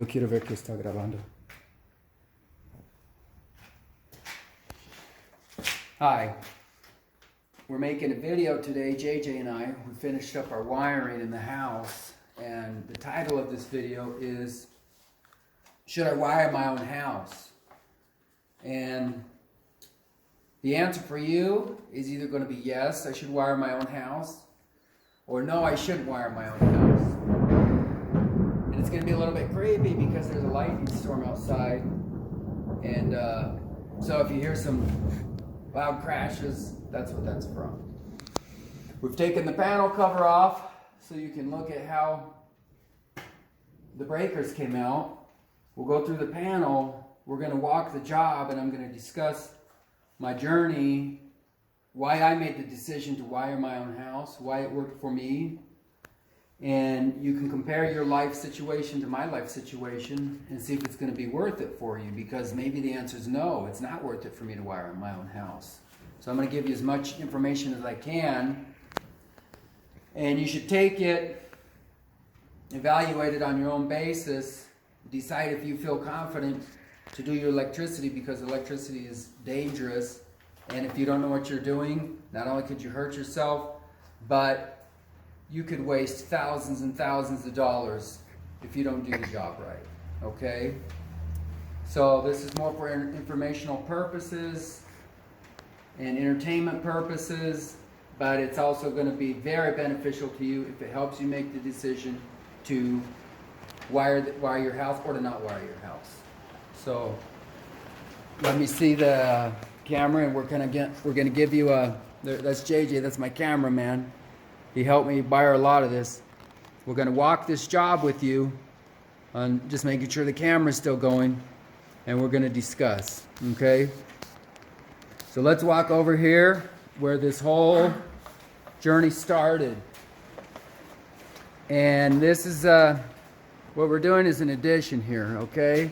Quiero ver que está grabando. Hi. We're making a video today, JJ and I. We finished up our wiring in the house, and the title of this video is, Should I Wire My Own House? And the answer for you is either going to be yes, I should wire my own house, or no, I shouldn't wire my own house. And it's going to be a little bit creepy because there's a lightning storm outside, and so if you hear some loud crashes, that's what that's from. We've taken the panel cover off so you can look at how the breakers came out. We'll go through the panel, we're going to walk the job, and I'm going to discuss my journey, why I made the decision to wire my own house, why it worked for me. And you can compare your life situation to my life situation and see if it's going to be worth it for you, because maybe the answer is no, it's not worth it for me to wire my own house. So I'm going to give you as much information as I can, and you should take it, evaluate it on your own basis, decide if you feel confident to do your electricity, because electricity is dangerous, and if you don't know what you're doing, not only could you hurt yourself, but you could waste thousands and thousands of dollars if you don't do the job right, okay? So this is more for informational purposes and entertainment purposes, but it's also going to be very beneficial to you if it helps you make the decision to wire your house or to not wire your house. So let me see the camera, and we're gonna give you a. That's JJ. That's my cameraman. He helped me wire a lot of this. We're gonna walk this job with you, on just making sure the camera's still going, and we're gonna discuss. Okay. So let's walk over here where this whole journey started. And this is what we're doing is an addition here. Okay.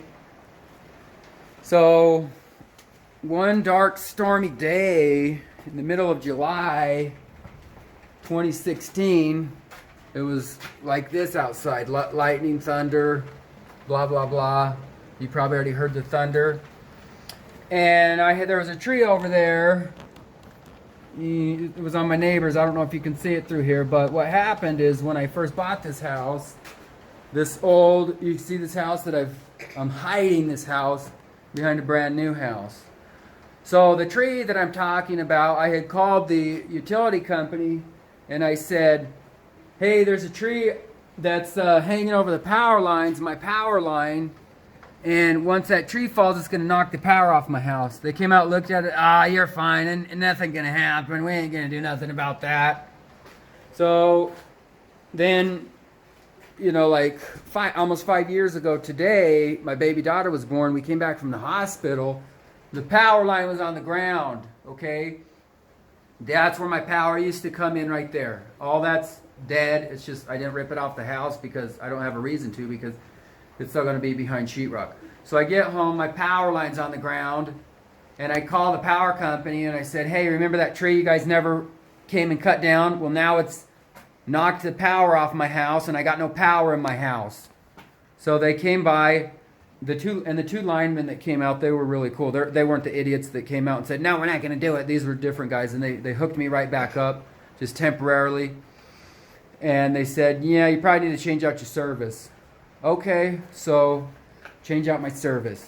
So, one dark stormy day in the middle of July 2016, it was like this outside, lightning, thunder, blah, blah, blah. You probably already heard the thunder. And there was a tree over there. It was on my neighbor's. I don't know if you can see it through here, but what happened is when I first bought this house, you see this house that I'm hiding this house behind a brand new house. So the tree that I'm talking about, I had called the utility company and I said, hey, there's a tree that's hanging over the power lines, my power line, and once that tree falls, it's going to knock the power off my house. They came out, looked at it, you're fine, and nothing going to happen. We ain't going to do nothing about that. So then, like almost 5 years ago today, my baby daughter was born. We came back from the hospital. The power line was on the ground, okay? That's where my power used to come in right there. All that's dead. It's just I didn't rip it off the house because I don't have a reason to, because it's still going to be behind sheetrock. So I get home, my power line's on the ground, and I call the power company and I said, hey, remember that tree you guys never came and cut down? Well, now it's knocked the power off my house, and I got no power in my house. So they came by, the two linemen that came out, they were really cool. They weren't the idiots that came out and said, no, we're not going to do it. These were different guys, and they hooked me right back up, just temporarily. And they said, yeah, you probably need to change out your service. Okay, so change out my service.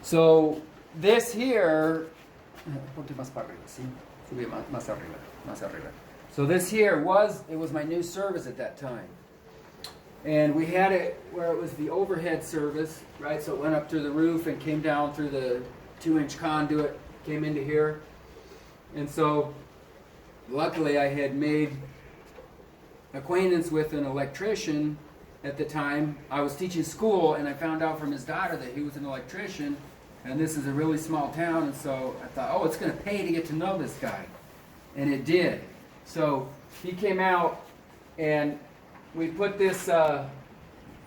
So this here, so this here was my new service at that time. And we had it where it was the overhead service, right? So it went up through the roof and came down through the 2-inch conduit, came into here. And so luckily I had made acquaintance with an electrician at the time. I was teaching school, and I found out from his daughter that he was an electrician, and this is a really small town, and so I thought, it's going to pay to get to know this guy. And it did. So he came out, and we put this on,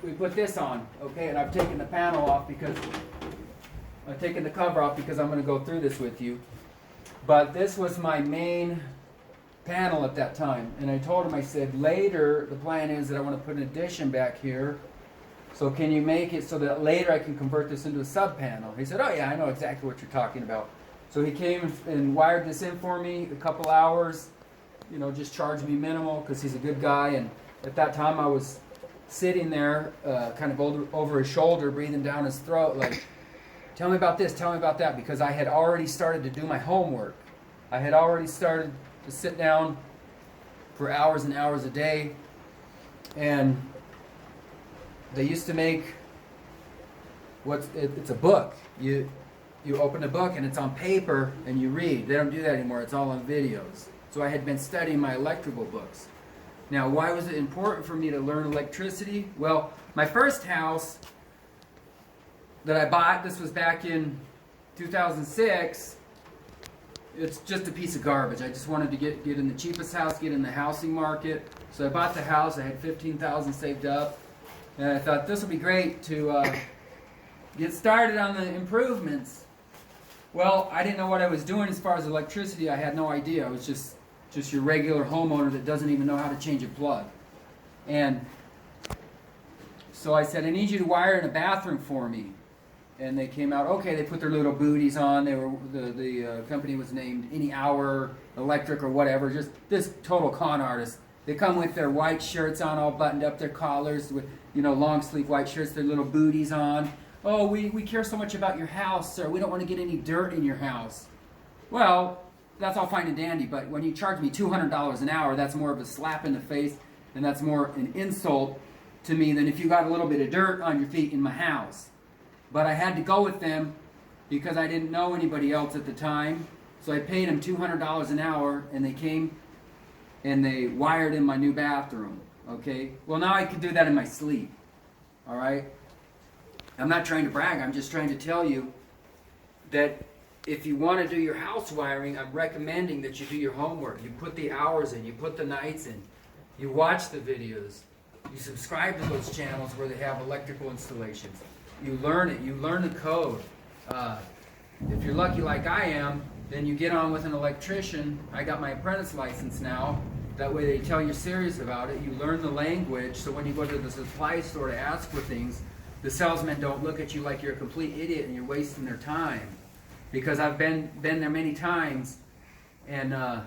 okay, and I've taken the panel off because I've taken the cover off because I'm going to go through this with you. But this was my main panel at that time. And I told him, I said, later, the plan is that I want to put an addition back here. So can you make it so that later I can convert this into a sub panel? He said, oh yeah, I know exactly what you're talking about. So he came and wired this in for me, a couple hours, you know, just charged me minimal because he's a good guy. And at that time I was sitting there kind of over his shoulder, breathing down his throat, like, tell me about this, tell me about that, because I had already started to do my homework. I had already started to sit down for hours and hours a day. And they used to make it's a book. You open a book and it's on paper and you read. They don't do that anymore. It's all on videos. So I had been studying my electrical books. Now, why was it important for me to learn electricity? Well, my first house that I bought, this was back in 2006, it's just a piece of garbage. I just wanted to get in the cheapest house, get in the housing market. So I bought the house. I had $15,000 saved up. And I thought this would be great to get started on the improvements. Well, I didn't know what I was doing as far as electricity. I had no idea. I was just your regular homeowner that doesn't even know how to change a plug. And so I said, I need you to wire in a bathroom for me. And they came out, okay, they put their little booties on. They were the company was named Any Hour Electric or whatever, just this total con artist. They come with their white shirts on, all buttoned up, their collars with, you know, long sleeve white shirts, their little booties on. Oh, we care so much about your house, sir. We don't want to get any dirt in your house. Well, that's all fine and dandy, but when you charge me $200 an hour, that's more of a slap in the face, and that's more an insult to me than if you got a little bit of dirt on your feet in my house. But I had to go with them because I didn't know anybody else at the time. So I paid them $200 an hour, and they came and they wired in my new bathroom. Okay? Well, now I can do that in my sleep. All right? I'm not trying to brag. I'm just trying to tell you that if you want to do your house wiring, I'm recommending that you do your homework. You put the hours in. You put the nights in. You watch the videos. You subscribe to those channels where they have electrical installations. You learn it. You learn the code. If you're lucky like I am, then you get on with an electrician. I got my apprentice license now. That way they tell you're serious about it. You learn the language, so when you go to the supply store to ask for things, the salesmen don't look at you like you're a complete idiot and you're wasting their time. Because I've been there many times, and I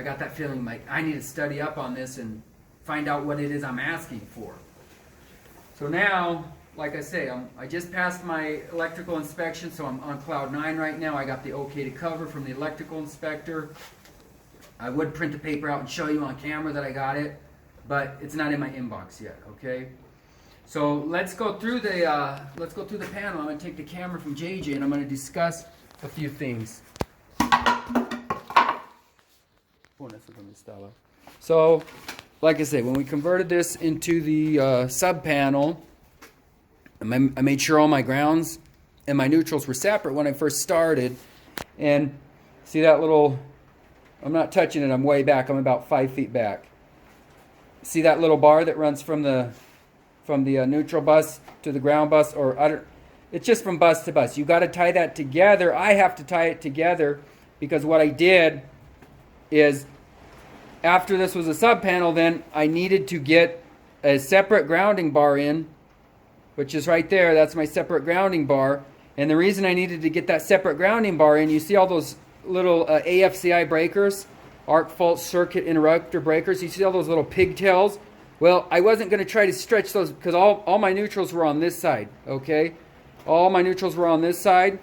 got that feeling like I need to study up on this and find out what it is I'm asking for. So now, like I say, I just passed my electrical inspection, so I'm on cloud 9 right now. I got the okay to cover from the electrical inspector. I would print the paper out and show you on camera that I got it, but it's not in my inbox yet. Okay. So let's go through the panel. I'm going to take the camera from JJ and I'm going to discuss a few things. So, like I say, when we converted this into the sub panel, I made sure all my grounds and my neutrals were separate when I first started. And see that little, I'm not touching it, I'm way back, I'm about 5 feet back. See that little bar that runs from the neutral bus to the ground bus, it's just from bus to bus. You got to tie that together. I have to tie it together because what I did is after this was a sub panel, then I needed to get a separate grounding bar in, which is right there. That's my separate grounding bar. And the reason I needed to get that separate grounding bar in, you see all those little AFCI breakers, arc fault circuit interrupter breakers. You see all those little pigtails? Well, I wasn't going to try to stretch those because all my neutrals were on this side, okay? All my neutrals were on this side.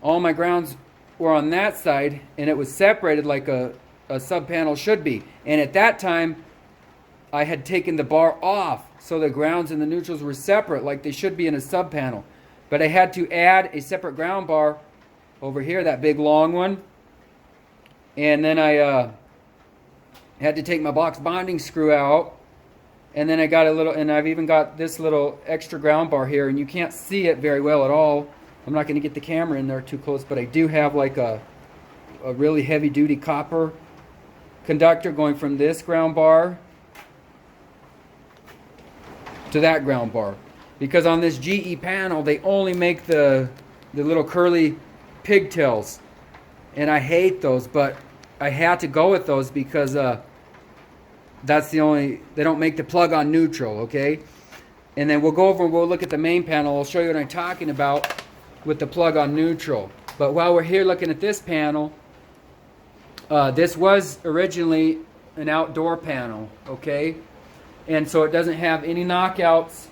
All my grounds were on that side, and it was separated like a sub panel should be. And at that time, I had taken the bar off, so the grounds and the neutrals were separate like they should be in a sub panel. But I had to add a separate ground bar over here, that big long one. And then I had to take my box bonding screw out. And then I got a little, and I've even got this little extra ground bar here, and you can't see it very well at all. I'm not going to get the camera in there too close, but I do have like a really heavy duty copper conductor going from this ground bar to that ground bar. Because on this GE panel, they only make the little curly pigtails. And I hate those, but I had to go with those because that's the only, they don't make the plug on neutral, okay? And then we'll go over and we'll look at the main panel. I'll show you what I'm talking about with the plug on neutral. But while we're here looking at this panel, this was originally an outdoor panel, okay? And so it doesn't have any knockouts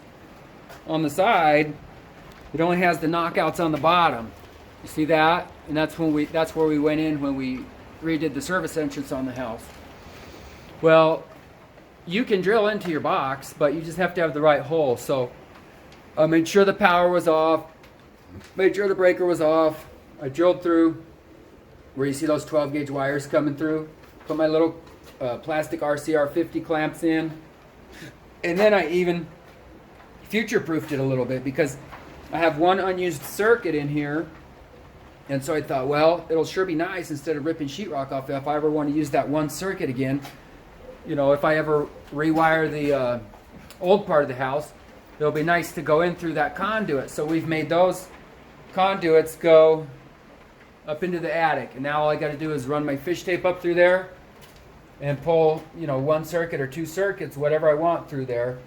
on the side. It only has the knockouts on the bottom. You see that? And that's where we went in when we redid the service entrance on the house. Well, you can drill into your box, but you just have to have the right hole. So I made sure the power was off, made sure the breaker was off. I drilled through where you see those 12 gauge wires coming through, put my little plastic RCR 50 clamps in, and then I even future-proofed it a little bit because I have one unused circuit in here. And so I thought, well, it'll sure be nice instead of ripping sheetrock off if I ever want to use that one circuit again. You know, if I ever rewire the old part of the house, it'll be nice to go in through that conduit. So we've made those conduits go up into the attic. And now all I got to do is run my fish tape up through there and pull, you know, one circuit or two circuits, whatever I want through there.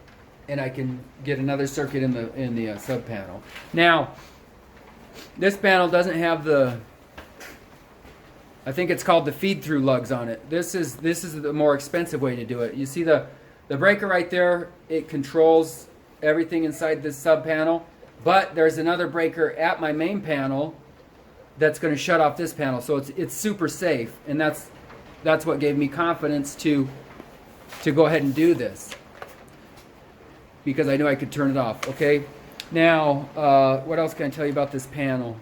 And I can get another circuit in the sub panel. Now, this panel doesn't have the, I think it's called the feed-through lugs on it. This is the more expensive way to do it. You see the breaker right there, it controls everything inside this sub panel, but there's another breaker at my main panel that's going to shut off this panel. So it's super safe, and that's what gave me confidence to go ahead and do this, because I knew I could turn it off. Okay, now what else can I tell you about this panel?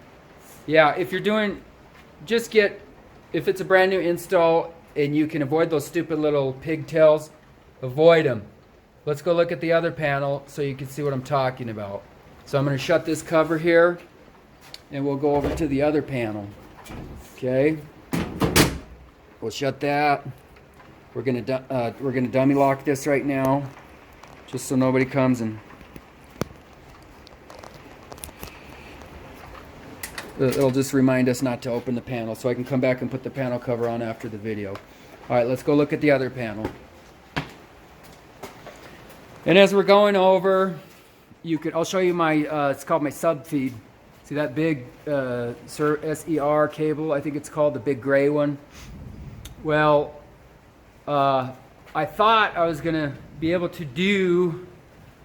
Yeah, if you're doing, just get, if it's a brand new install and you can avoid those stupid little pigtails, avoid them. Let's go look at the other panel so you can see what I'm talking about. So I'm going to shut this cover here and we'll go over to the other panel. Okay, we'll shut that. We're going to dummy lock this right now, just so nobody comes and it'll just remind us not to open the panel, so I can come back and put the panel cover on after the video. All right, let's go look at the other panel. And as we're going over, I'll show you my, it's called my sub feed. See that big SER cable? I think it's called, the big gray one. Well, I thought I was gonna be able to do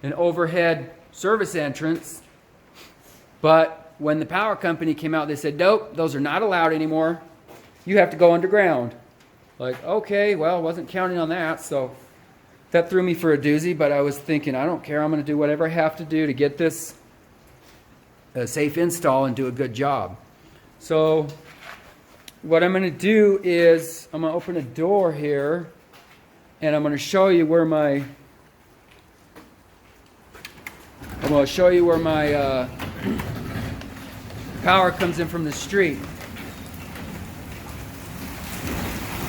an overhead service entrance, but when the power company came out, they said, nope, those are not allowed anymore. You have to go underground. Like, okay, well, I wasn't counting on that, so that threw me for a doozy, but I was thinking, I don't care, I'm going to do whatever I have to do to get this a safe install and do a good job. So what I'm going to do is I'm going to open a door here, and I'm going to show you where my power comes in from the street.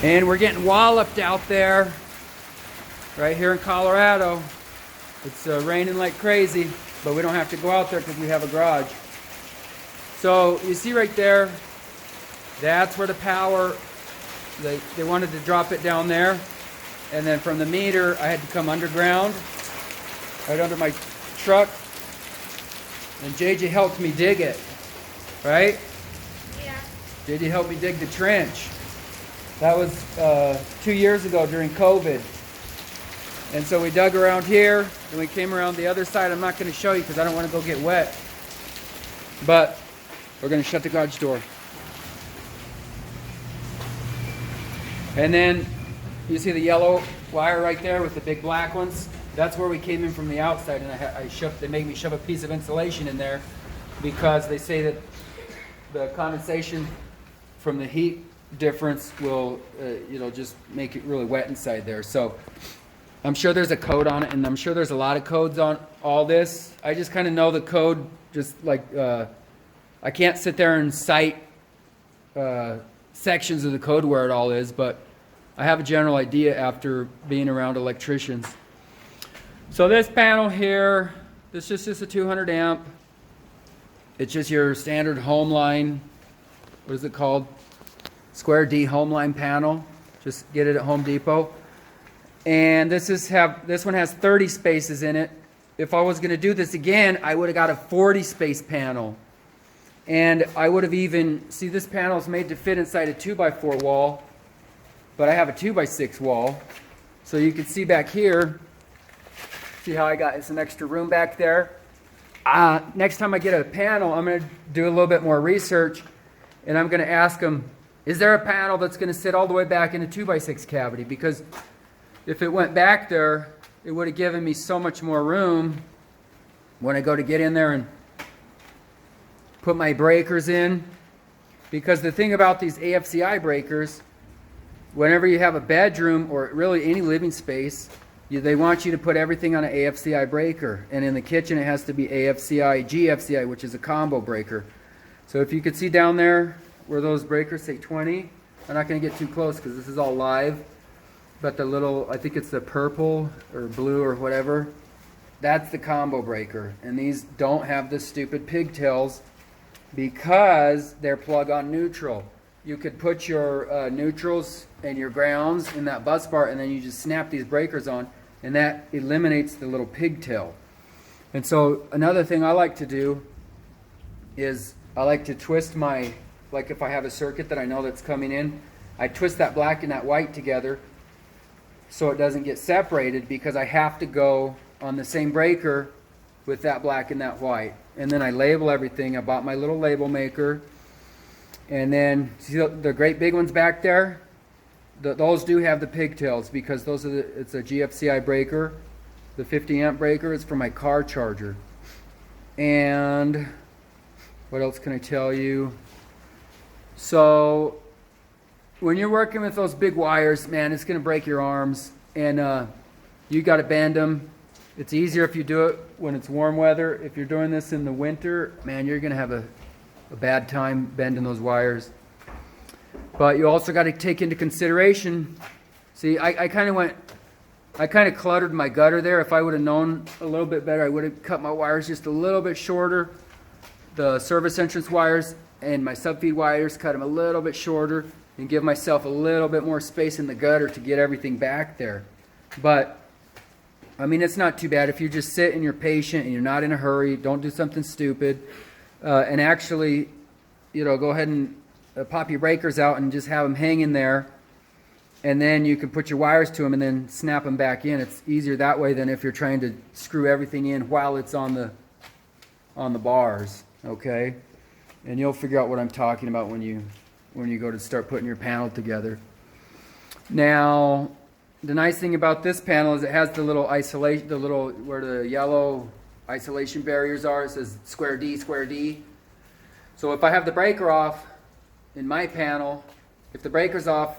And we're getting walloped out there right here in Colorado. It's raining like crazy, but we don't have to go out there because we have a garage. So you see right there, that's where the power, they wanted to drop it down there, and then from the meter I had to come underground, right under my truck, and JJ helped me dig it. Right? Yeah. JJ helped me dig the trench. That was 2 years ago during COVID. And so we dug around here, and we came around the other side. I'm not going to show you because I don't want to go get wet. But we're going to shut the garage door. And then you see the yellow wire right there with the big black ones? That's where we came in from the outside, and they made me shove a piece of insulation in there because they say that the condensation from the heat difference will, just make it really wet inside there. So I'm sure there's a code on it, and I'm sure there's a lot of codes on all this. I just kind of know the code, just like, I can't sit there and cite sections of the code where it all is, but I have a general idea after being around electricians. So this panel here, this is just a 200 amp. It's just your standard home line, what is it called? square D Homeline panel. Just get it at Home Depot. And this one has 30 spaces in it. If I was going to do this again, I would have got a 40 space panel. And I would have even, see, this panel is made to fit inside a 2x4 wall, but I have a 2x6 wall. So you can see back here, see how I got some extra room back there? Next time I get a panel, I'm going to do a little bit more research, and I'm going to ask them, is there a panel that's going to sit all the way back in a 2x6 cavity? Because if it went back there, it would have given me so much more room when I go to get in there and put my breakers in. Because the thing about these AFCI breakers, whenever you have a bedroom or really any living space, they want you to put everything on an AFCI breaker. And in the kitchen it has to be AFCI, GFCI, which is a combo breaker. So if you could see down there where those breakers say 20, I'm not going to get too close because this is all live. But the little, I think it's the purple or blue or whatever, that's the combo breaker. And these don't have the stupid pigtails because they're plug-on neutral. You could put your neutrals and your grounds in that bus bar, and then you just snap these breakers on, and that eliminates the little pigtail. And so another thing I like to do is I like to twist my, like if I have a circuit that I know that's coming in, I twist that black and that white together so it doesn't get separated, because I have to go on the same breaker with that black and that white. And then I label everything. I bought my little label maker. And then see the great big ones back there? Those do have the pigtails because those are it's a GFCI breaker. The 50 amp breaker is for my car charger. And what else can I tell you? So when you're working with those big wires, man, it's going to break your arms. And you got to bend them. It's easier if you do it when it's warm weather. If you're doing this in the winter, man, you're going to have a bad time bending those wires. But you also got to take into consideration, see, I kind of cluttered my gutter there. If I would have known a little bit better, I would have cut my wires just a little bit shorter. The service entrance wires and my subfeed wires, cut them a little bit shorter and give myself a little bit more space in the gutter to get everything back there. But I mean, it's not too bad if you just sit and you're patient and you're not in a hurry. Don't do something stupid. And actually, go ahead and pop your breakers out and just have them hang in there. And then you can put your wires to them and then snap them back in. It's easier that way than if you're trying to screw everything in while it's on the bars. Okay? And you'll figure out what I'm talking about when you go to start putting your panel together. Now, the nice thing about this panel is it has the little isolation, where the yellow isolation barriers are. It says square D, square D. So if I have the breaker off in my panel, if the breaker's off,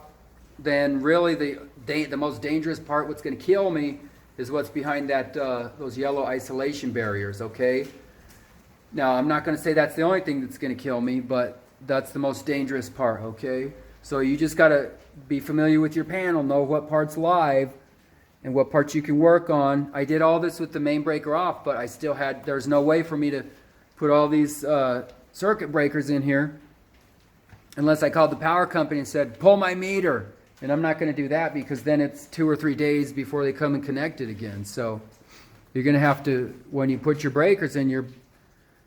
then really the most dangerous part, what's going to kill me, is what's behind that those yellow isolation barriers. Okay. Now I'm not going to say that's the only thing that's going to kill me, but that's the most dangerous part. Okay. So you just got to be familiar with your panel, know what part's live and what parts you can work on. I did all this with the main breaker off, but I still there's no way for me to put all these circuit breakers in here unless I called the power company and said, pull my meter. And I'm not going to do that because then it's 2 or 3 days before they come and connect it again. So you're going to have to, when you put your breakers in,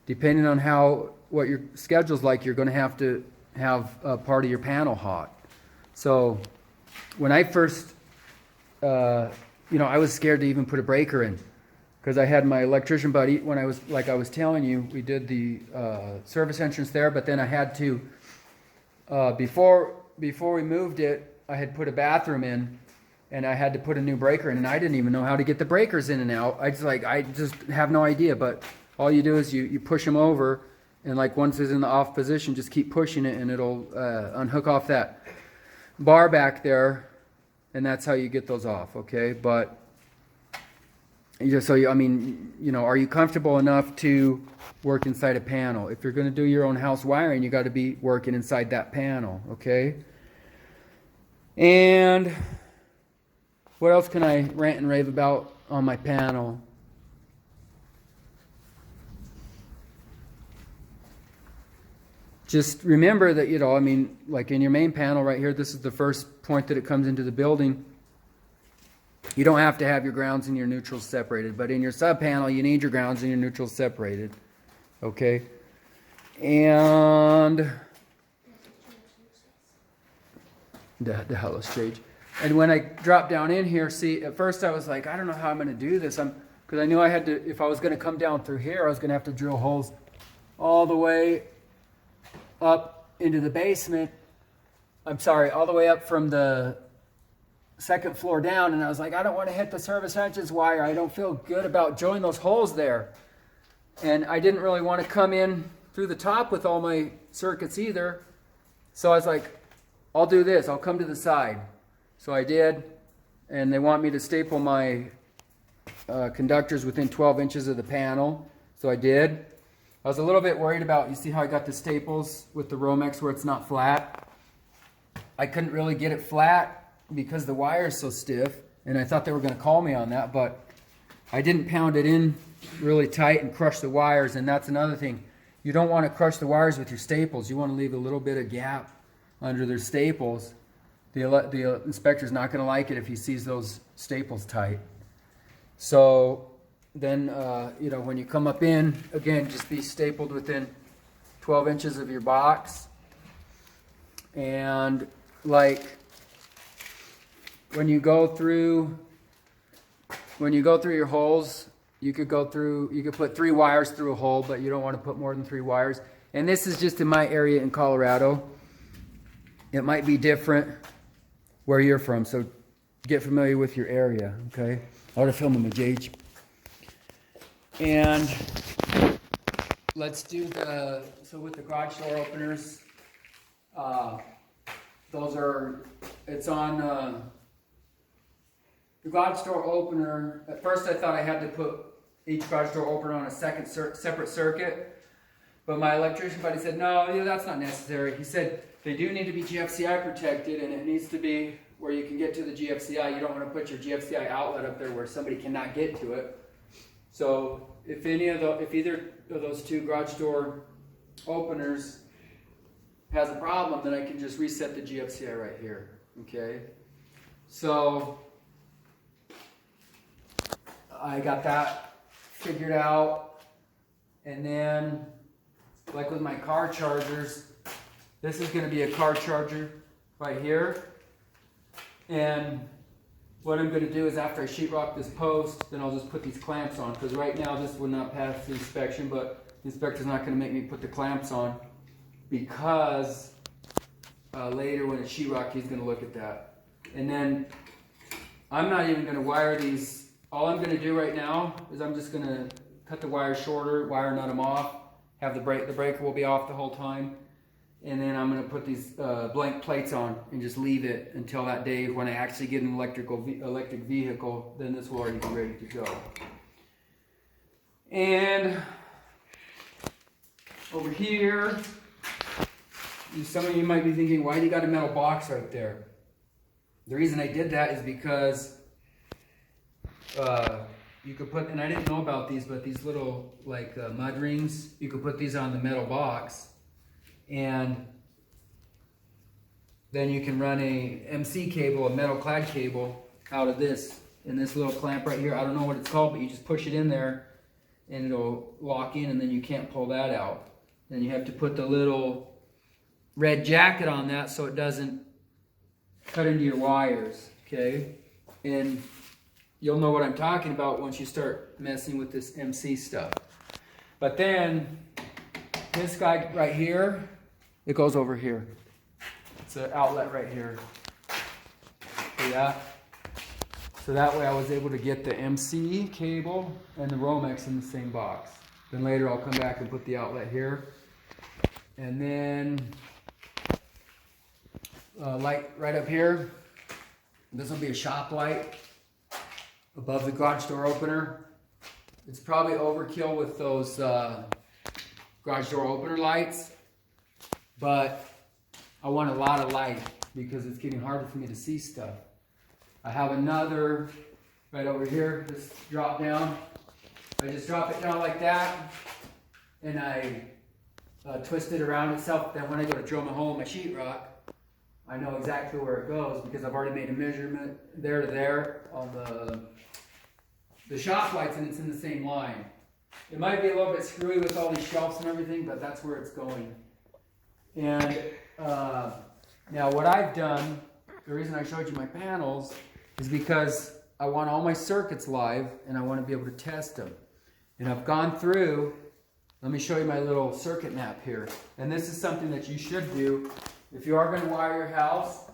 depending on what your schedule's like, you're going to have a part of your panel hot. So when I first, I was scared to even put a breaker in because I had my electrician buddy, when I was telling you, we did the service entrance there, but then I had to, before we moved it, I had put a bathroom in and I had to put a new breaker in, and I didn't even know how to get the breakers in and out. I just have no idea, but all you do is you push them over, and like once it's in the off position, just keep pushing it and it'll unhook off that bar back there, and that's how you get those off. Okay, but are you comfortable enough to work inside a panel? If you're going to do your own house wiring, you got to be working inside that panel. Okay. And what else can I rant and rave about on my panel? just remember that, you know, I mean, like in your main panel right here, this is the first point that it comes into the building. You don't have to have your grounds and your neutrals separated, but in your sub panel, you need your grounds and your neutrals separated. Okay? And the hello stage. And when I dropped down in here, see, at first I was like, I don't know how I'm going to do this. Because I knew I had to, if I was going to come down through here, I was going to have to drill holes all the way up into the basement. I'm sorry, all the way up from the second floor down. And I was like, I don't want to hit the service entrance wire. I don't feel good about drilling those holes there. And I didn't really want to come in through the top with all my circuits either. So I was like, I'll do this. I'll come to the side. So I did. And they want me to staple my conductors within 12 inches of the panel. So I did. I was a little bit worried about, you see how I got the staples with the Romex where it's not flat? I couldn't really get it flat because the wire is so stiff, and I thought they were going to call me on that, but I didn't pound it in really tight and crush the wires, and that's another thing. You don't want to crush the wires with your staples. You want to leave a little bit of gap under their staples. The inspector's not going to like it if he sees those staples tight. So then, you know, when you come up in, again, just be stapled within 12 inches of your box. And like when you go through your holes, you could put 3 wires through a hole, but you don't want to put more than 3 wires. And this is just in my area in Colorado. It might be different where you're from, so get familiar with your area, okay? I ought to film them a JH. And let's do so with the garage door openers, it's on the garage door opener. At first I thought I had to put each garage door opener on a separate circuit, but my electrician buddy said, no, yeah, that's not necessary. He said they do need to be GFCI protected, and it needs to be where you can get to the GFCI. You don't want to put your GFCI outlet up there where somebody cannot get to it. So if either of those 2 garage door openers has a problem, then I can just reset the GFCI right here. Okay. So I got that figured out, and then like with my car chargers, this is going to be a car charger right here. And what I'm going to do is after I sheetrock this post, then I'll just put these clamps on, because right now this would not pass the inspection, but the inspector's not going to make me put the clamps on, because later when it's sheetrocked, he's going to look at that. And then I'm not even going to wire these. All I'm going to do right now is I'm just going to cut the wires shorter, wire nut them off, have the breaker will be off the whole time. And then I'm going to put these blank plates on and just leave it until that day when I actually get an electric vehicle. Then this will already be ready to go. And over here, some of you might be thinking, why do you got a metal box right there? The reason I did that is because you could put, and I didn't know about these, but these little like mud rings, you could put these on the metal box. And then you can run a MC cable, a metal clad cable, out of this. And this little clamp right here, I don't know what it's called, but you just push it in there and it'll lock in, and then you can't pull that out. Then you have to put the little red jacket on that so it doesn't cut into your wires, okay? And you'll know what I'm talking about once you start messing with this MC stuff. But then this guy right here, it goes over here. It's an outlet right here. See that? So that way I was able to get the MC cable and the Romex in the same box. Then later I'll come back and put the outlet here. And then light right up here. This will be a shop light above the garage door opener. It's probably overkill with those garage door opener lights, but I want a lot of light because it's getting harder for me to see stuff. I have another right over here, this drop down. I just drop it down like that, and I twisted around itself. Then when I go to drill my hole in my sheetrock, I know exactly where it goes because I've already made a measurement there to there on the shop lights, and it's in the same line. It might be a little bit screwy with all these shelves and everything, but that's where it's going. And now what I've done, the reason I showed you my panels is because I want all my circuits live and I want to be able to test them. And I've gone through, let me show you my little circuit map here. And this is something that you should do. If you are going to wire your house,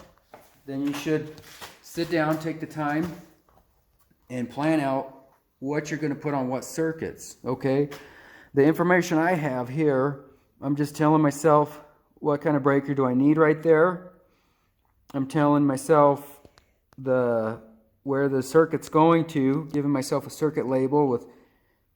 then you should sit down, take the time, and plan out what you're going to put on what circuits, okay? The information I have here, I'm just telling myself what kind of breaker do I need right there. I'm telling myself where the circuit's going to, giving myself a circuit label with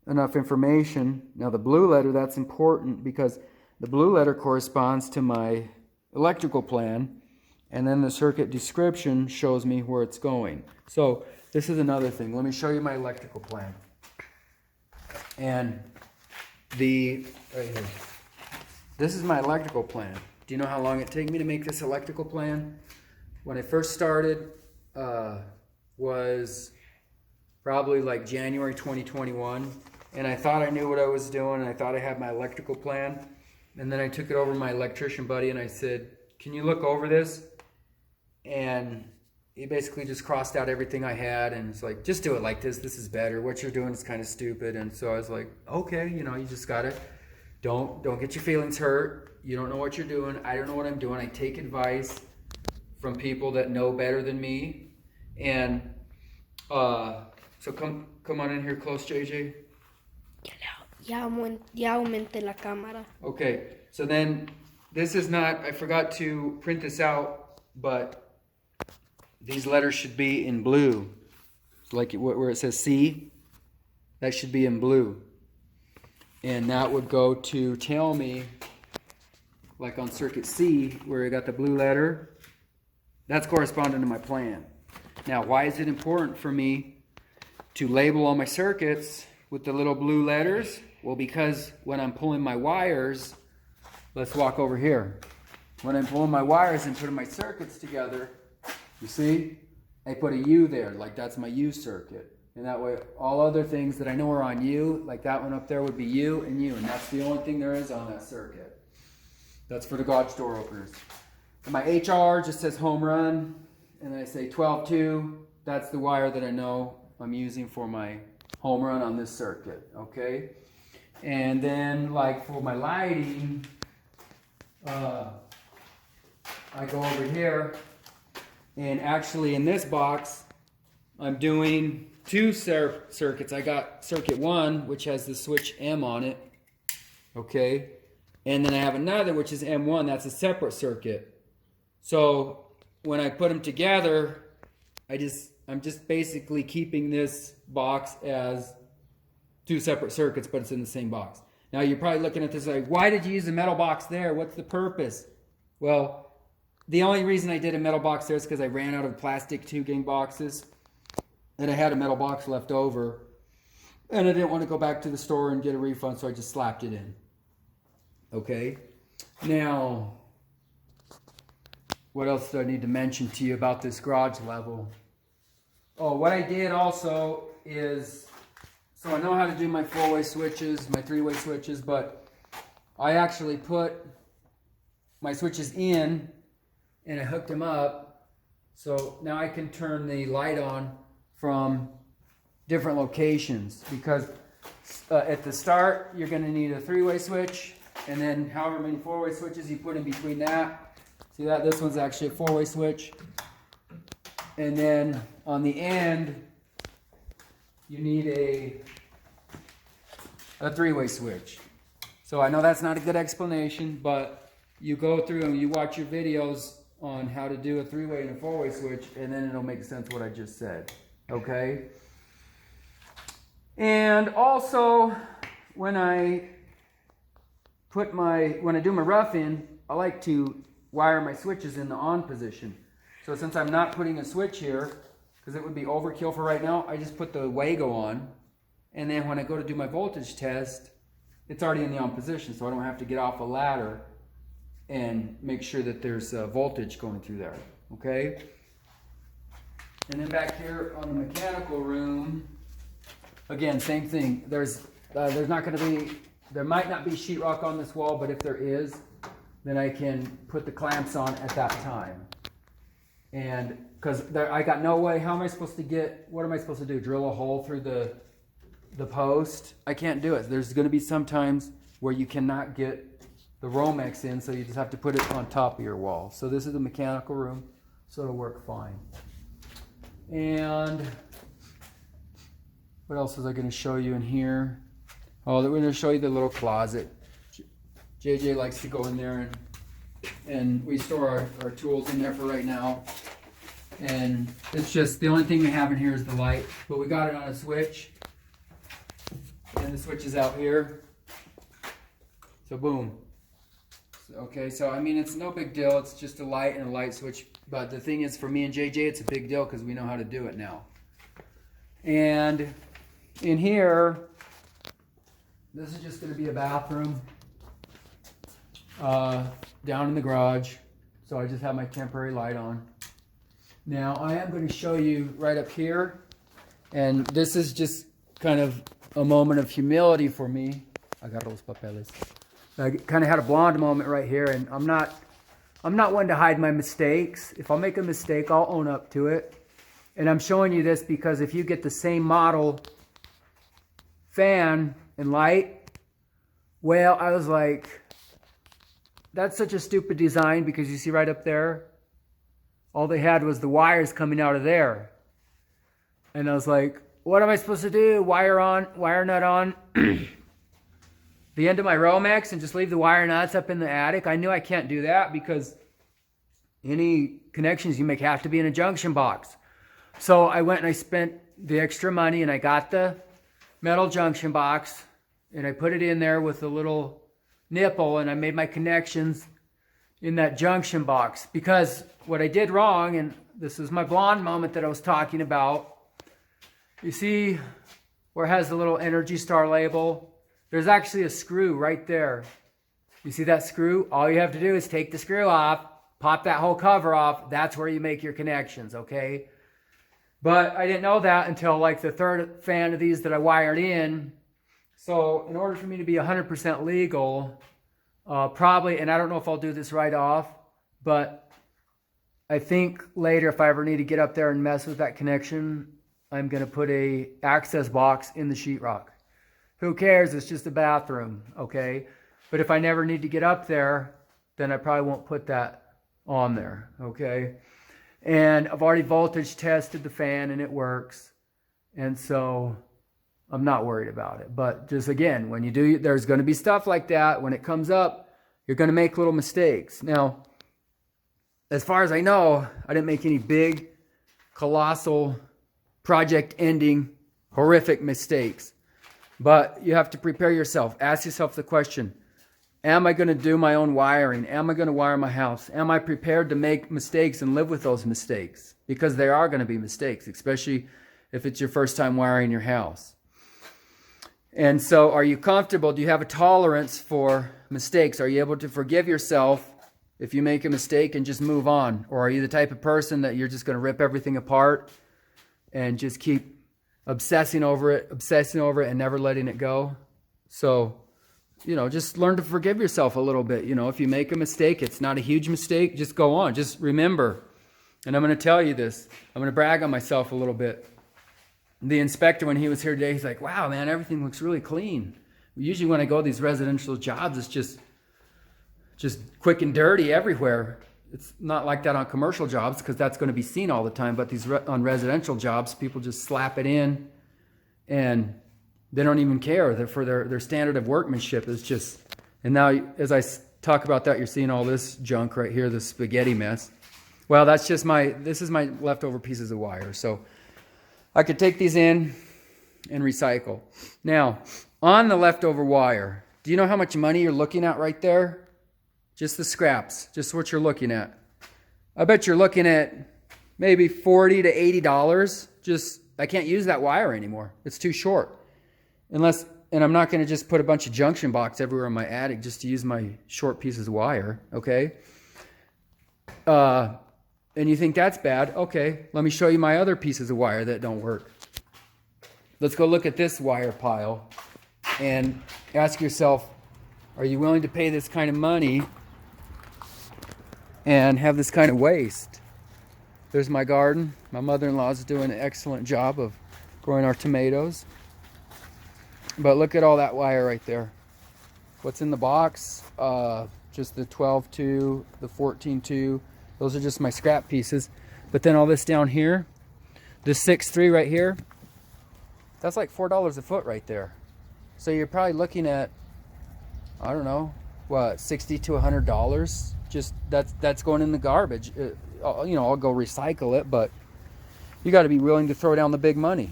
enough information. Now the blue letter, that's important because the blue letter corresponds to my electrical plan, and then the circuit description shows me where it's going. So this is another thing. Let me show you my electrical plan. And right here. This is my electrical plan. Do you know how long it took me to make this electrical plan? When I first started was probably like January 2021, and I thought I knew what I was doing, and I thought I had my electrical plan. And then I took it over to my electrician buddy and I said, can you look over this? And he basically just crossed out everything I had and it's like, just do it like this. This is better. What you're doing is kind of stupid. And so I was like, okay, you know, you just got to, don't get your feelings hurt. You don't know what you're doing. I don't know what I'm doing. I take advice from people that know better than me. And so come on in here close, JJ. Ya aumenté la cámara. Okay, so then this is not, I forgot to print this out, but these letters should be in blue. Like where it says C, that should be in blue. And that would go to tell me, like on circuit C, where I got the blue letter, that's corresponding to my plan. Now, why is it important for me to label all my circuits with the little blue letters? Well, because when I'm pulling my wires, let's walk over here. When I'm pulling my wires and putting my circuits together, you see, I put a U there, like that's my U circuit. And that way, all other things that I know are on U, like that one up there would be U, and that's the only thing there is on that circuit. That's for the garage door openers. And my HR just says home run, and then I say 12-2, that's the wire that I know I'm using for my home run on this circuit, okay? And then like for my lighting, I go over here, and actually in this box, I'm doing two circuits. I got circuit 1, which has the switch M on it, okay? And then I have another, which is M1, that's a separate circuit. So when I put them together, I'm just basically keeping this box as two separate circuits, but it's in the same box. Now you're probably looking at this like, why did you use a metal box there? What's the purpose? Well, the only reason I did a metal box there is because I ran out of plastic 2-gang boxes, and I had a metal box left over, and I didn't want to go back to the store and get a refund, so I just slapped it in. Okay? Now, what else do I need to mention to you about this garage level? Oh, what I did also is, so I know how to do my 4-way switches, my 3-way switches, but I actually put my switches in and I hooked them up. So now I can turn the light on from different locations, because at the start you're going to need a 3-way switch, and then however many 4-way switches you put in between that. See that? This one's actually a 4-way switch. And then on the end, you need a 3-way switch. So I know that's not a good explanation, but you go through and you watch your videos on how to do a 3-way and a 4-way switch, and then it'll make sense what I just said. Okay? And also, when I do my rough-in, I like to wire my switches in the on position. So since I'm not putting a switch here, because it would be overkill for right now, I just put the Wago on. And then when I go to do my voltage test, it's already in the on position, so I don't have to get off a ladder and make sure that there's voltage going through there, okay? And then back here on the mechanical room, again, same thing. There's not going to be, there might not be sheetrock on this wall, but if there is, then I can put the clamps on at that time. And because I got no way, how am I supposed to get, what am I supposed to do? Drill a hole through the post? I can't do it. There's going to be some times where you cannot get the Romex in, so you just have to put it on top of your wall. So this is the mechanical room, so it'll work fine. And what else was I going to show you in here? Oh, we're going to show you the little closet. JJ likes to go in there, and we store our tools in there for right now. And it's just, the only thing we have in here is the light, but we got it on a switch. And the switch is out here. So boom. Okay, so I mean, it's no big deal. It's just a light and a light switch. But the thing is, for me and JJ, it's a big deal because we know how to do it now. And in here, this is just going to be a bathroom down in the garage. So I just have my temporary light on. Now I am going to show you right up here. And this is just kind of a moment of humility for me. Agarro los papeles. I kind of had a blonde moment right here, and I'm not one to hide my mistakes. If I'll make a mistake, I'll own up to it. And I'm showing you this because if you get the same model fan and light, well, I was like, that's such a stupid design, because you see right up there, all they had was the wires coming out of there. And I was like, what am I supposed to do? Wire on, wire nut on the end of my Romex and just leave the wire nuts up in the attic? I knew I can't do that because any connections you make have to be in a junction box. So I went and I spent the extra money and I got the metal junction box and I put it in there with a little nipple, and I made my connections in that junction box. Because what I did wrong, and this is my blonde moment that I was talking about, you see where it has the little Energy Star label? There's actually a screw right there. You see that screw? All you have to do is take the screw off, pop that whole cover off. That's where you make your connections, okay? But I didn't know that until like the third fan of these that I wired in. So in order for me to be 100% legal, probably, and I don't know if I'll do this right off, but I think later if I ever need to get up there and mess with that connection, I'm going to put a access box in the sheetrock. Who cares? It's just a bathroom, okay? But if I never need to get up there, then I probably won't put that on there, okay? And I've already voltage tested the fan and it works. And so I'm not worried about it. But just again, when you do, there's going to be stuff like that. When it comes up, you're going to make little mistakes. Now, as far as I know, I didn't make any big, colossal, project-ending, horrific mistakes. But you have to prepare yourself. Ask yourself the question, am I going to do my own wiring? Am I going to wire my house? Am I prepared to make mistakes and live with those mistakes? Because there are going to be mistakes, especially if it's your first time wiring your house. And so are you comfortable? Do you have a tolerance for mistakes? Are you able to forgive yourself if you make a mistake and just move on? Or are you the type of person that you're just going to rip everything apart and just keep obsessing over it and never letting it go? So, you know, just learn to forgive yourself a little bit. You know, if you make a mistake, it's not a huge mistake, just go on. Just remember, and I'm going to tell you this, I'm going to brag on myself a little bit. The inspector, when he was here today, he's like, wow, man, everything looks really clean. Usually when I go to these residential jobs, it's just quick and dirty everywhere. It's not like that on commercial jobs because that's going to be seen all the time. But these on residential jobs, people just slap it in and they don't even care. Their standard of workmanship is just, and now as I talk about that, you're seeing all this junk right here, this spaghetti mess. Well, that's just this is my leftover pieces of wire. So I could take these in and recycle. Now, on the leftover wire, do you know how much money you're looking at right there? Just the scraps, just what you're looking at. I bet you're looking at maybe $40 to $80. I can't use that wire anymore. It's too short. And And I'm not going to just put a bunch of junction box everywhere in my attic just to use my short pieces of wire, okay? And you think that's bad? Okay, let me show you my other pieces of wire that don't work. Let's go look at this wire pile and ask yourself, are you willing to pay this kind of money and have this kind of waste? There's my garden. My mother-in-law is doing an excellent job of growing our tomatoes. But look at all that wire right there. What's in the box? Just the 12-2, the 14-2. Those are just my scrap pieces. But then all this down here, this 6-3 right here, that's like $4 a foot right there. So you're probably looking at, I don't know, what, $60 to $100? Just that's going in the garbage. I'll go recycle it, but you got to be willing to throw down the big money.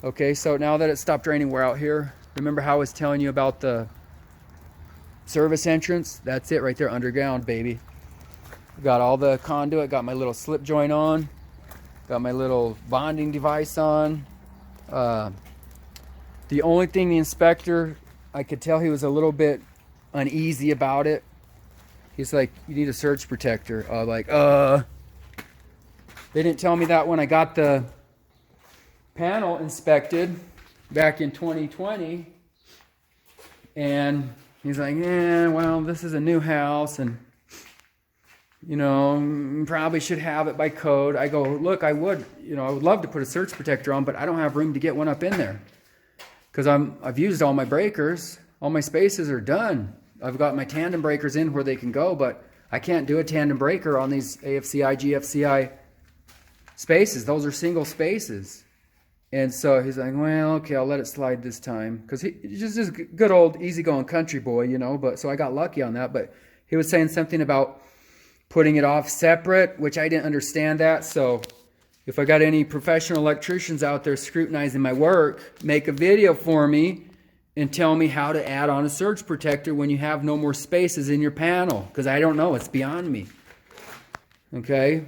Okay, so now that it stopped raining, we're out here. Remember how I was telling you about the service entrance? That's it right there, underground, baby. Got all the conduit, got my little slip joint on, got my little bonding device on. The only thing the inspector, I could tell he was a little bit uneasy about it. He's like, you need a surge protector. They didn't tell me that when I got the panel inspected back in 2020. And he's like, yeah, well, this is a new house and probably should have it by code. I go, look, I would love to put a surge protector on, but I don't have room to get one up in there because I've used all my breakers. All my spaces are done. I've got my tandem breakers in where they can go, but I can't do a tandem breaker on these AFCI, GFCI spaces. Those are single spaces. And so he's like, well, okay, I'll let it slide this time. Because he's just this good old easygoing country boy, but so I got lucky on that. But he was saying something about putting it off separate, which I didn't understand that. So if I got any professional electricians out there scrutinizing my work, make a video for me and tell me how to add on a surge protector when you have no more spaces in your panel. Because I don't know, it's beyond me. Okay?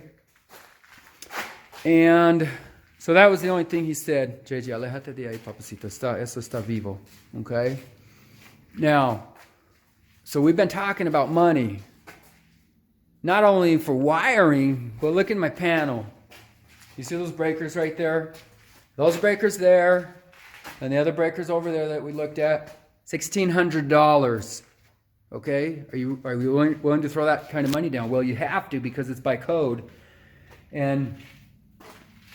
And so that was the only thing he said. JJ, aléjate de ahí, papacito. Eso está vivo. Okay? Now, so we've been talking about money. Not only for wiring, but look at my panel. You see those breakers right there? Those breakers there, and the other breakers over there that we looked at, $1,600. Okay? Are you willing to throw that kind of money down? Well, you have to because it's by code. And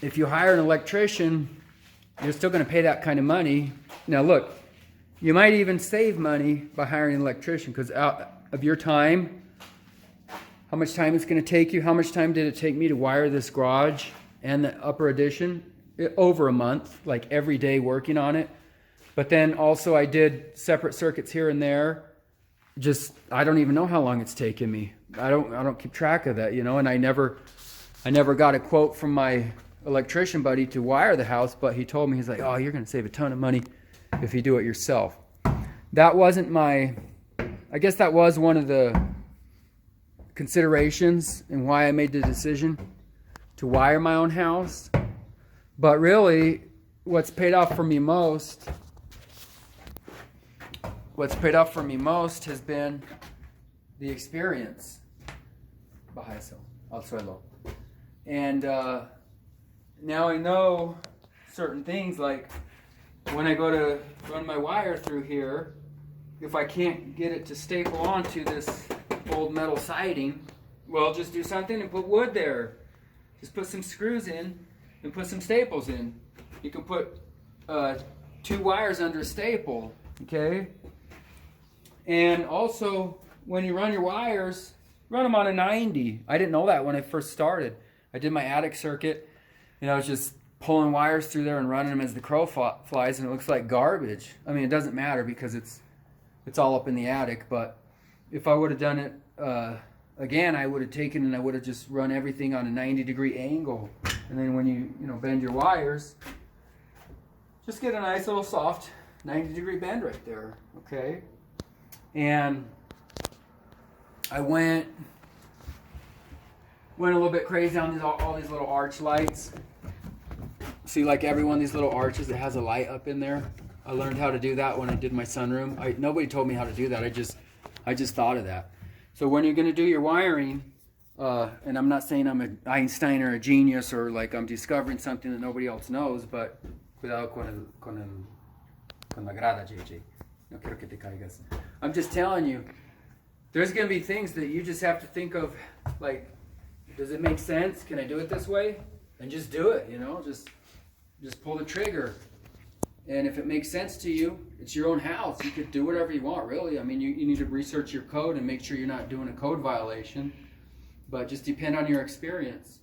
if you hire an electrician, you're still going to pay that kind of money. Now look, you might even save money by hiring an electrician because out of your time, how much time it's going to take you. How much time did it take me to wire this garage and the upper addition? Over a month, like every day working on it. But then also I did separate circuits here and there. I don't even know how long it's taken me. I don't keep track of that, and I never got a quote from my electrician buddy to wire the house, but he told me, he's like, oh, you're going to save a ton of money if you do it yourself. That wasn't I guess that was one of the considerations and why I made the decision to wire my own house. But really, what's paid off for me most has been the experience. Baja eso, al suelo. And now I know certain things, like when I go to run my wire through here, if I can't get it to staple onto this old metal siding, well, just do something and put wood there. Just put some screws in and put some staples in. You can put 2 wires under a staple, okay? And also, when you run your wires, run them on a 90. I didn't know that when I first started. I did my attic circuit, and I was just pulling wires through there and running them as the crow flies, and it looks like garbage. I mean, it doesn't matter because it's all up in the attic, but if I would have done it again, I would have taken and I would have just run everything on a 90-degree angle. And then when you bend your wires, just get a nice little soft 90-degree bend right there, okay? And I went a little bit crazy on all these little arch lights. See, like every one of these little arches, it has a light up in there. I learned how to do that when I did my sunroom. Nobody told me how to do that. I just thought of that. So when you're going to do your wiring, and I'm not saying I'm an Einstein or a genius or like I'm discovering something that nobody else knows, but cuidado con la grada, JJ. No quiero que te caigas. I'm just telling you, there's going to be things that you just have to think of, like, does it make sense? Can I do it this way? And just do it, just pull the trigger. And if it makes sense to you, it's your own house. You could do whatever you want, really. I mean, you need to research your code and make sure you're not doing a code violation. But just depend on your experience.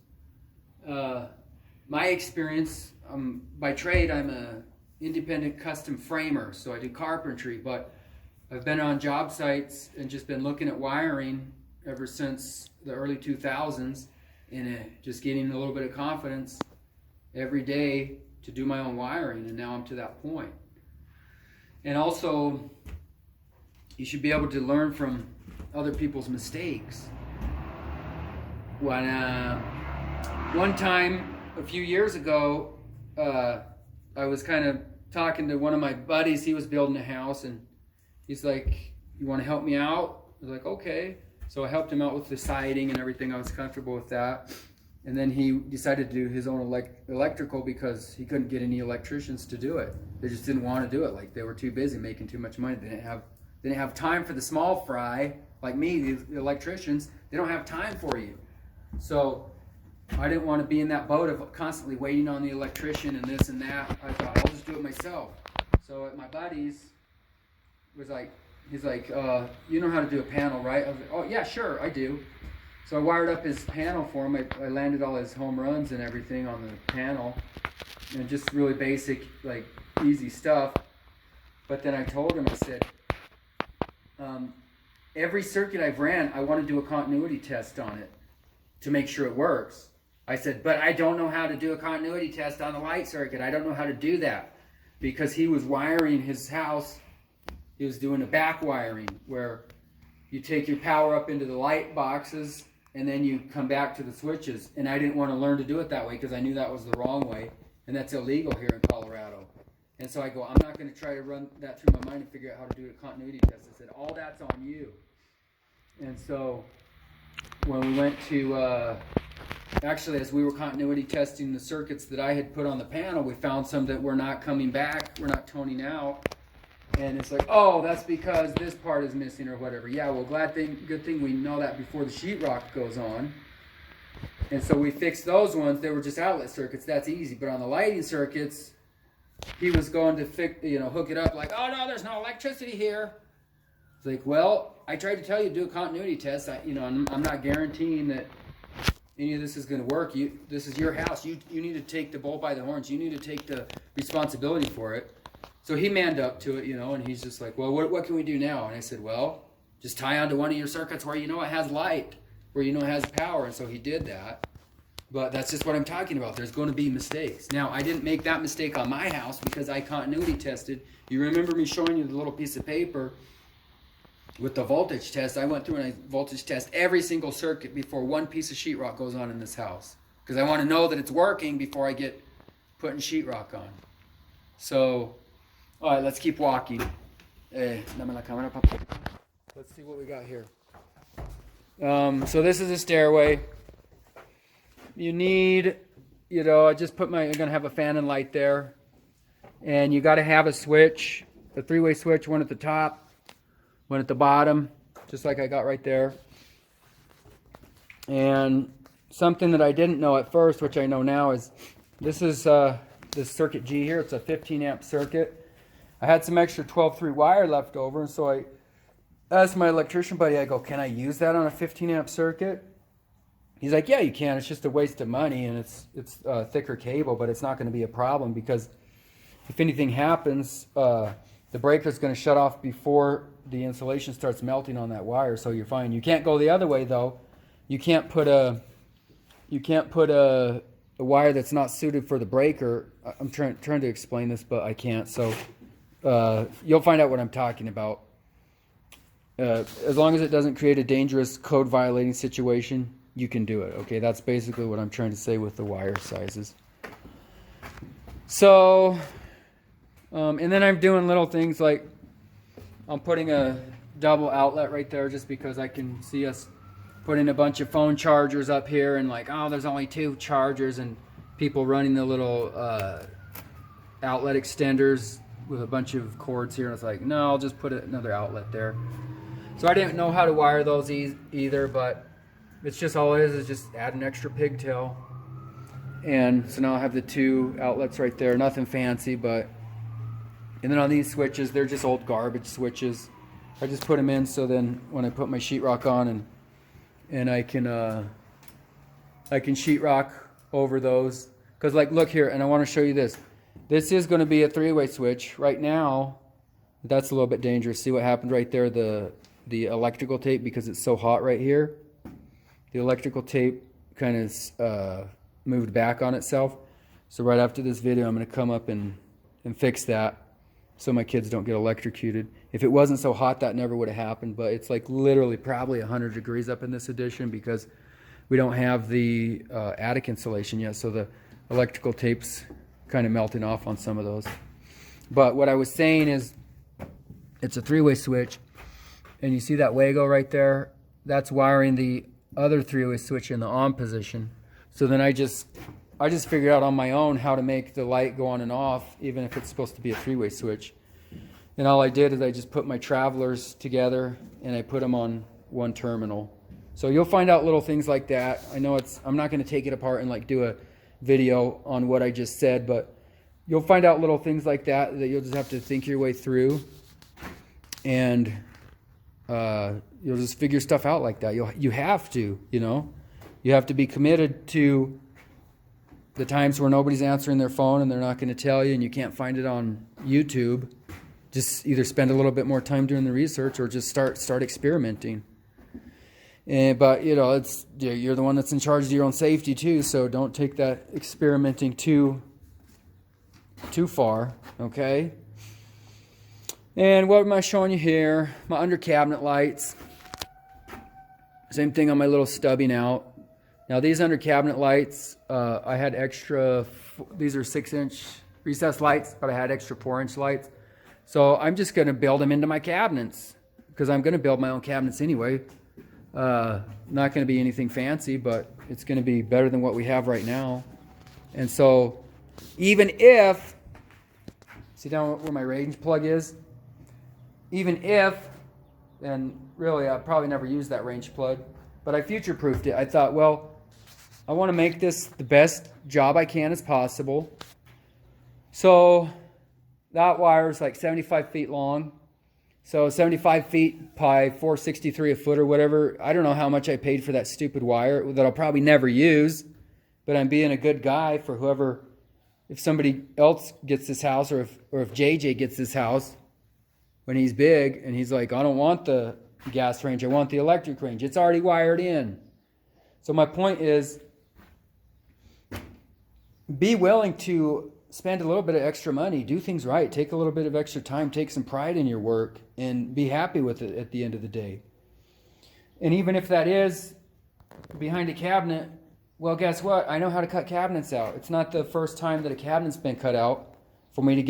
My experience, by trade, I'm an independent custom framer. So I do carpentry, but I've been on job sites and just been looking at wiring ever since the early 2000s, and just getting a little bit of confidence every day to do my own wiring, and now I'm to that point. And also, you should be able to learn from other people's mistakes. When one time a few years ago, I was kind of talking to one of my buddies. He was building a house, and he's like, "You want to help me out?" I was like, "Okay." So I helped him out with the siding and everything. I was comfortable with that. And then he decided to do his own electrical because he couldn't get any electricians to do it. They just didn't want to do it. Like, they were too busy making too much money. They didn't have time for the small fry like me. The electricians, they don't have time for you. So I didn't want to be in that boat of constantly waiting on the electrician and this and that. I thought, I'll just do it myself. So at my buddy's, he's like, you know how to do a panel, right? I was like, oh yeah, sure, I do. So I wired up his panel for him. I landed all his home runs and everything on the panel, and just really basic, like, easy stuff. But then I told him, I said, every circuit I've ran, I want to do a continuity test on it to make sure it works. I said, but I don't know how to do a continuity test on the light circuit. I don't know how to do that, because he was wiring his house. He was doing a back wiring where you take your power up into the light boxes and then you come back to the switches. And I didn't want to learn to do it that way because I knew that was the wrong way. And that's illegal here in Colorado. And so I go, I'm not going to try to run that through my mind and figure out how to do a continuity test. I said, all that's on you. And so when we went to, actually, as we were continuity testing the circuits that I had put on the panel, we found some that were not coming back, were not toning out. And it's like, oh, that's because this part is missing or whatever. Yeah, well, good thing we know that before the sheetrock goes on. And so we fixed those ones. They were just outlet circuits. That's easy. But on the lighting circuits, he was going to hook it up like, oh no, there's no electricity here. It's like, well, I tried to tell you to do a continuity test. I'm not guaranteeing that any of this is going to work. This is your house. You need to take the bull by the horns. You need to take the responsibility for it. So he manned up to it, and he's just like, well, what can we do now? And I said, well, just tie onto one of your circuits where it has light, where it has power. And so he did that. But that's just what I'm talking about. There's going to be mistakes. Now, I didn't make that mistake on my house because I continuity tested. You remember me showing you the little piece of paper with the voltage test? I went through and I voltage test every single circuit before one piece of sheetrock goes on in this house, because I want to know that it's working before I get putting sheetrock on. So, all right, let's keep walking. Let's see what we got here. So this is a stairway. You need, I just I'm going to have a fan and light there. And you got to have a switch, a three-way switch, one at the top, one at the bottom, just like I got right there. And something that I didn't know at first, which I know now, is this is this circuit G here. It's a 15 amp circuit. I had some extra 12-3 wire left over, and so I asked my electrician buddy, I go, can I use that on a 15 amp circuit? He's like, yeah, you can. It's just a waste of money, and it's thicker cable, but it's not going to be a problem, because if anything happens, the breaker's going to shut off before the insulation starts melting on that wire, so you're fine. You can't go the other way, though. You can't put a wire that's not suited for the breaker. I'm trying to explain this, but I can't. So you'll find out what I'm talking about. As long as it doesn't create a dangerous code violating situation, you can do it. Okay, that's basically what I'm trying to say with the wire sizes. So And then I'm doing little things like I'm putting a double outlet right there just because I can see us putting a bunch of phone chargers up here and like, oh, there's only 2 chargers, and people running the little outlet extenders with a bunch of cords here, and it's like, no, I'll just put another outlet there. So I didn't know how to wire those either, but it's just all it is just add an extra pigtail. And so now I have the 2 outlets right there, nothing fancy, but, and then on these switches, they're just old garbage switches. I just put them in so then when I put my sheetrock on and I can sheetrock over those. Because like, look here, and I want to show you this. This is going to be a 3-way switch. Right now, that's a little bit dangerous. See what happened right there, the electrical tape, because it's so hot right here. The electrical tape kind of moved back on itself. So right after this video, I'm going to come up and fix that so my kids don't get electrocuted. If it wasn't so hot, that never would have happened, but it's like literally probably 100 degrees up in this edition because we don't have the attic insulation yet, so the electrical tape's kind of melting off on some of those. But what I was saying is it's a 3-way switch, and you see that Wago right there? That's wiring the other 3-way switch in the on position. So then I just figured out on my own how to make the light go on and off, even if it's supposed to be a 3-way switch. And all I did is I just put my travelers together and I put them on one terminal. So you'll find out little things like that. I know I'm not going to take it apart and like do a video on what I just said, but you'll find out little things like that you'll just have to think your way through, and you'll just figure stuff out like that. You have to, you have to be committed to the times where nobody's answering their phone and they're not going to tell you and you can't find it on YouTube. Just either spend a little bit more time doing the research or just start experimenting. But you're the one that's in charge of your own safety too, so don't take that experimenting too far, okay? And what am I showing you here? My under cabinet lights. Same thing on my little stubbing out. Now these under cabinet lights, I had extra, these are 6-inch recessed lights, but I had extra 4-inch lights. So I'm just going to build them into my cabinets because I'm going to build my own cabinets anyway. Not going to be anything fancy, but it's going to be better than what we have right now. And so even if, see down where my range plug is? Even if, and really I probably never used that range plug, but I future-proofed it. I thought, well, I want to make this the best job I can as possible. So that wire is like 75 feet long. So 75 feet by 463 a foot or whatever. I don't know how much I paid for that stupid wire that I'll probably never use, but I'm being a good guy for whoever, if somebody else gets this house, or if JJ gets this house when he's big and he's like, I don't want the gas range, I want the electric range. It's already wired in. So my point is, be willing to spend a little bit of extra money, do things right, take a little bit of extra time, take some pride in your work, and be happy with it at the end of the day. And even if that is behind a cabinet, well, guess what? I know how to cut cabinets out. It's not the first time that a cabinet's been cut out for me to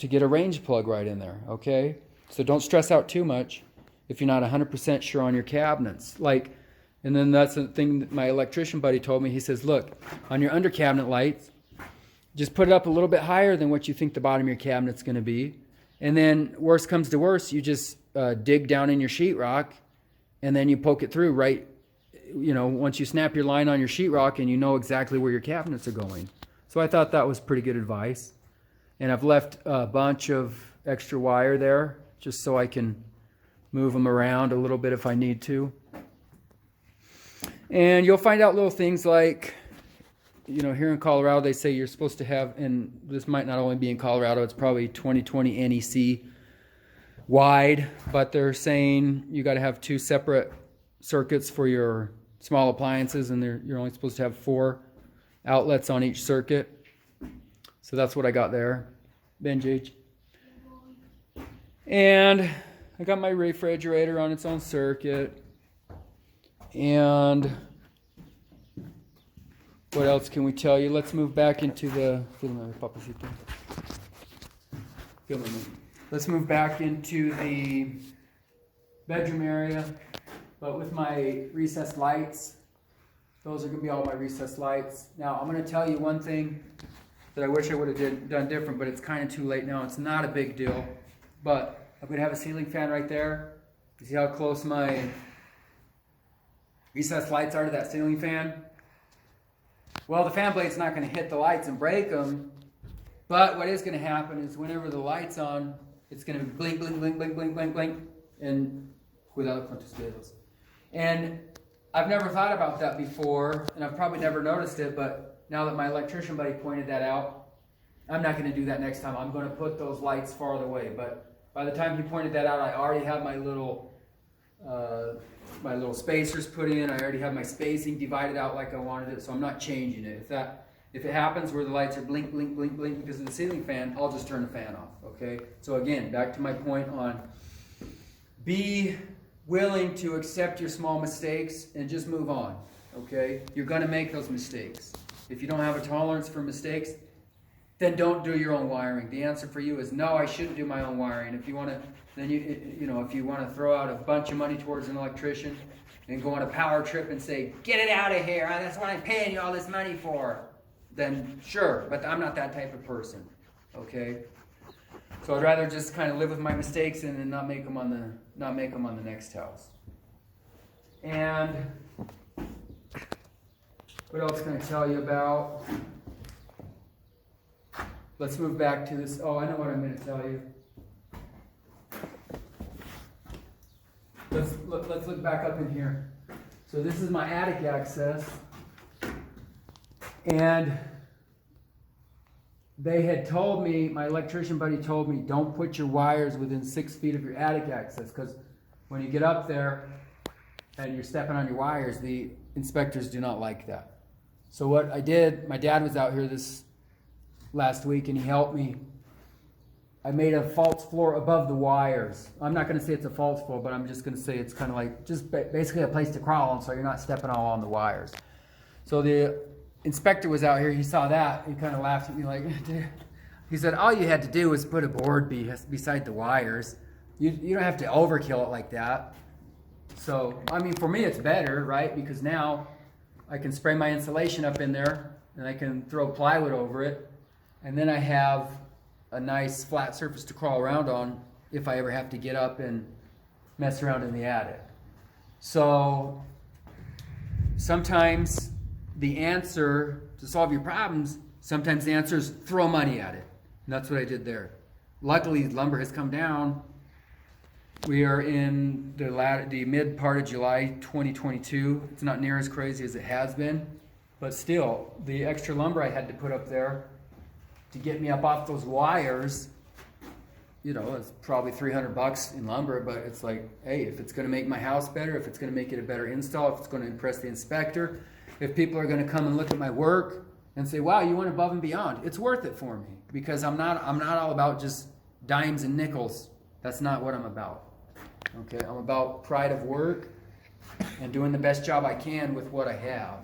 get a range plug right in there, okay? So don't stress out too much if you're not 100% sure on your cabinets. And then that's the thing that my electrician buddy told me. He says, look, on your under cabinet lights, just put it up a little bit higher than what you think the bottom of your cabinet's going to be. And then worst comes to worst, you just dig down in your sheetrock and then you poke it through right, once you snap your line on your sheetrock and you know exactly where your cabinets are going. So I thought that was pretty good advice. And I've left a bunch of extra wire there just so I can move them around a little bit if I need to. And you'll find out little things like, here in Colorado, they say you're supposed to have, and this might not only be in Colorado, it's probably 2020 NEC wide, but they're saying you got to have 2 separate circuits for your small appliances, and you're only supposed to have 4 outlets on each circuit. So that's what I got there. Benj H. And I got my refrigerator on its own circuit. And what else can we tell you? Let's move back into the... filming me. Let's move back into the bedroom area, but with my recessed lights. Those are going to be all my recessed lights. Now, I'm going to tell you one thing that I wish I would have done different, but it's kind of too late now. It's not a big deal, but I'm going to have a ceiling fan right there. You see how close my recessed lights are to that ceiling fan? Well, the fan blade's not going to hit the lights and break them, but what is going to happen is whenever the light's on, it's going to blink, blink, blink, blink, blink, blink, blink, and cuidado con tus dedos. And I've never thought about that before, and I've probably never noticed it, but now that my electrician buddy pointed that out, I'm not going to do that next time. I'm going to put those lights farther away. But by the time he pointed that out, I already have my little spacers put in. I already have my spacing divided out like I wanted it, so I'm not changing it. If it happens where the lights are blink, blink, blink, blink because of the ceiling fan, I'll just turn the fan off, okay? So again, back to my point on be willing to accept your small mistakes and just move on, okay? You're going to make those mistakes. If you don't have a tolerance for mistakes, then don't do your own wiring. The answer for you is no, I shouldn't do my own wiring. If you want to, then if you want to throw out a bunch of money towards an electrician and go on a power trip and say, get it out of here, that's what I'm paying you all this money for, then sure, but I'm not that type of person, okay? So I'd rather just kind of live with my mistakes and then not make them on the next house. And what else can I tell you about? Let's move back to this. Oh, I know what I'm going to tell you. Let's look back up in here. So this is my attic access. And they had told me, my electrician buddy told me, don't put your wires within 6 feet of your attic access, because when you get up there and you're stepping on your wires, the inspectors do not like that. So what I did, my dad was out here this last week and he helped me. I made a false floor above the wires. I'm not going to say it's a false floor, but I'm just going to say it's kind of like just basically a place to crawl on so you're not stepping all on the wires. So the inspector was out here, he saw that, he kind of laughed at me like, he said, all you had to do was put a board beside the wires. You don't have to overkill it like that. So, I mean, for me it's better, right? Because now I can spray my insulation up in there and I can throw plywood over it. And then I have a nice flat surface to crawl around on if I ever have to get up and mess around in the attic. So, sometimes the answer to solve your problems, sometimes the answer is throw money at it. And that's what I did there. Luckily, lumber has come down. We are in the mid part of July 2022. It's not near as crazy as it has been. But still, the extra lumber I had to put up there to get me up off those wires, it's probably $300 in lumber, but it's like, hey, if it's going to make my house better, if it's going to make it a better install, if it's going to impress the inspector, if people are going to come and look at my work and say, wow, you went above and beyond, it's worth it for me, because I'm not all about just dimes and nickels. That's not what I'm about. Okay, I'm about pride of work and doing the best job I can with what I have.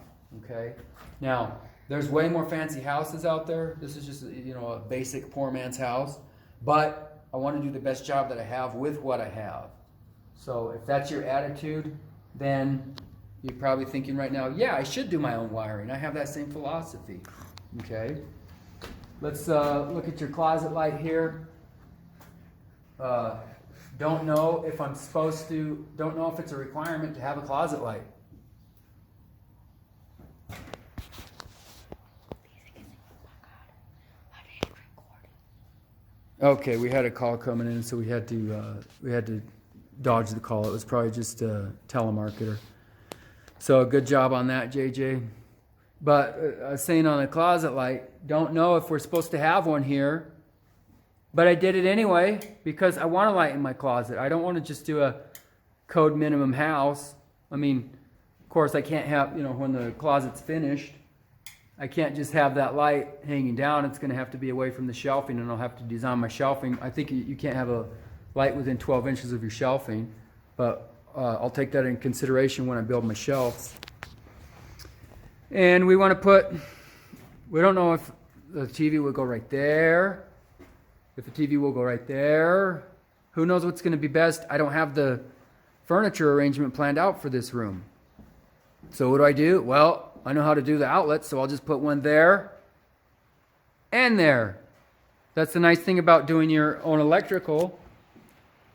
Okay, now there's way more fancy houses out there. This is just a basic poor man's house, but I want to do the best job that I have with what I have. So if that's your attitude, then you're probably thinking right now, yeah, I should do my own wiring. I have that same philosophy. Okay, let's look at your closet light here. Don't know if I'm supposed to, don't know if it's a requirement to have a closet light. Okay, we had a call coming in, so we had to dodge the call. It was probably just a telemarketer. So good job on that, JJ. But I was saying on the closet light, don't know if we're supposed to have one here, but I did it anyway because I want a light in my closet. I don't want to just do a code minimum house. I mean, of course, I can't have, when the closet's finished, I can't just have that light hanging down. It's going to have to be away from the shelving, and I'll have to design my shelving. I think you can't have a light within 12 inches of your shelving, but I'll take that in consideration when I build my shelves. And we want to we don't know if the TV would go right there, If the TV will go right there, who knows what's going to be best? I don't have the furniture arrangement planned out for this room. So what do I do? Well, I know how to do the outlets, so I'll just put one there and there. That's the nice thing about doing your own electrical,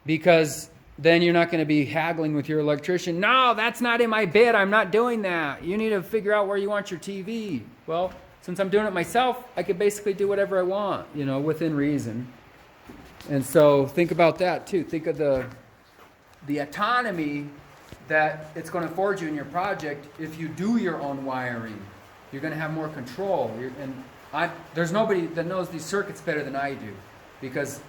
because then you're not going to be haggling with your electrician. No, that's not in my bid. I'm not doing that. You need to figure out where you want your TV. Well, since I'm doing it myself, I could basically do whatever I want, you know, within reason. And so think about that too. Think of the autonomy that it's going to afford you in your project if you do your own wiring. You're going to have more control. There's nobody that knows these circuits better than I do, because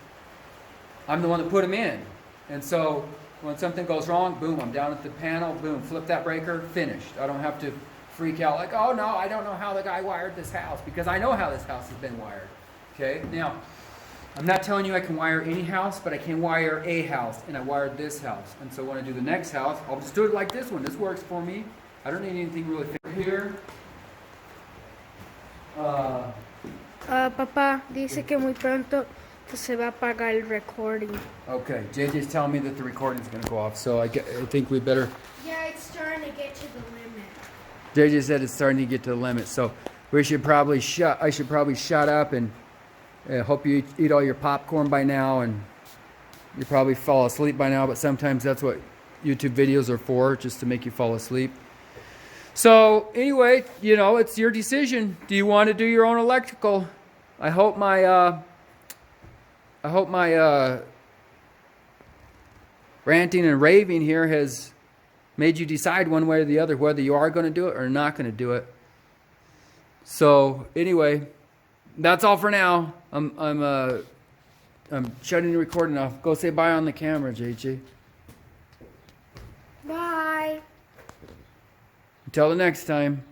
I'm the one that put them in. And so when something goes wrong, boom, I'm down at the panel, boom, flip that breaker, finished. I don't have to freak out like, oh no, I don't know how the guy wired this house, because I know how this house has been wired. Okay, now, I'm not telling you I can wire any house, but I can wire a house, and I wired this house. And so when I do the next house, I'll just do it like this one. This works for me. I don't need anything really here. Papá, dice que muy pronto se va a apagar el recording. Okay, JJ's telling me that the recording's going to go off, so I think we better... Yeah, it's starting to get to the limit. JJ said it's starting to get to the limit, so I should probably shut up, and hope you eat all your popcorn by now, and you probably fall asleep by now, but sometimes that's what YouTube videos are for, just to make you fall asleep. So anyway, you know, it's your decision. Do you want to do your own electrical? I hope my ranting and raving here has made you decide one way or the other whether you are going to do it or not going to do it. So anyway, that's all for now. I'm shutting the recording off. Go say bye on the camera, JJ. Bye. Until the next time.